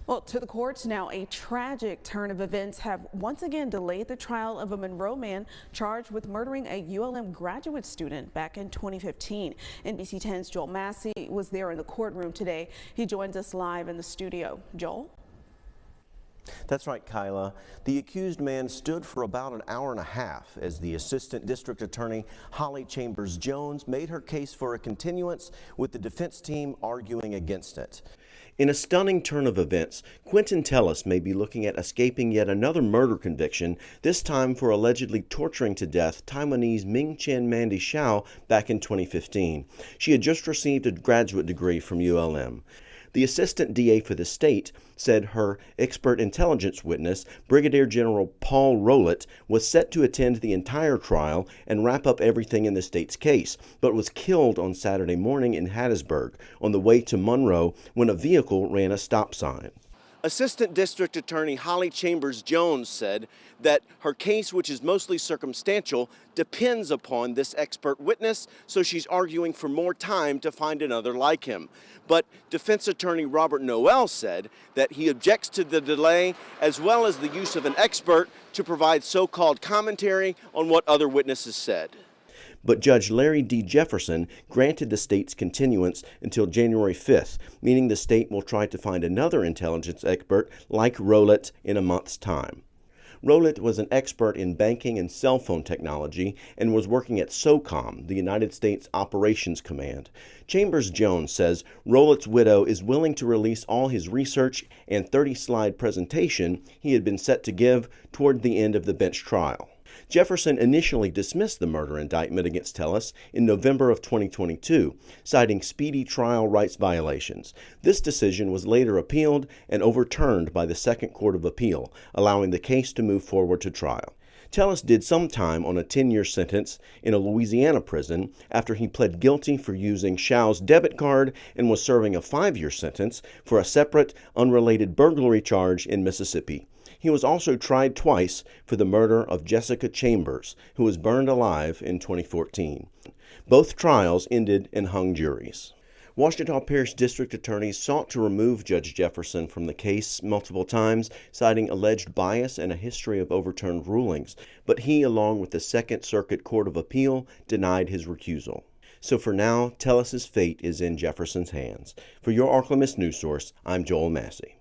Well, to the courts now, a tragic turn of events have once again delayed the trial of a Monroe man charged with murdering a ULM graduate student back in 2015. NBC 10's Joel Massey was there in the courtroom today. He joins us live in the studio. Joel? That's right, Kyla. The accused man stood for about an hour and a half as the Assistant District Attorney Holly Chambers Jones made her case for a continuance, with the defense team arguing against it. In a stunning turn of events, Quinton Tellis may be looking at escaping yet another murder conviction, this time for allegedly torturing to death Taiwanese Ming Chen Mandy Xiao back in 2015. She had just received a graduate degree from ULM. The assistant DA for the state said her expert intelligence witness, Brigadier General Paul Rowlett, was set to attend the entire trial and wrap up everything in the state's case, but was killed on Saturday morning in Hattiesburg on the way to Monroe when a vehicle ran a stop sign. Assistant District Attorney Holly Chambers Jones said that her case, which is mostly circumstantial, depends upon this expert witness, so she's arguing for more time to find another like him. But defense attorney Robert Noel said that he objects to the delay as well as the use of an expert to provide so-called commentary on what other witnesses said. But Judge Larry D. Jefferson granted the state's continuance until January 5th, meaning the state will try to find another intelligence expert like Rowlett in a month's time. Rowlett was an expert in banking and cell phone technology and was working at SOCOM, the United States Operations Command. Chambers Jones says Rowlett's widow is willing to release all his research and 30-slide presentation he had been set to give toward the end of the bench trial. Jefferson initially dismissed the murder indictment against Tellis in November of 2022, citing speedy trial rights violations. This decision was later appealed and overturned by the Second Court of Appeal, allowing the case to move forward to trial. Tellis did some time on a 10-year sentence in a Louisiana prison after he pled guilty for using Xiao's debit card and was serving a 5-year sentence for a separate, unrelated burglary charge in Mississippi. He was also tried twice for the murder of Jessica Chambers, who was burned alive in 2014. Both trials ended in hung juries. Ouachita Parish District attorneys sought to remove Judge Jefferson from the case multiple times, citing alleged bias and a history of overturned rulings, but he, along with the Second Circuit Court of Appeal, denied his recusal. So for now, Tellis's fate is in Jefferson's hands. For your Oklahoma News Source, I'm Joel Massey.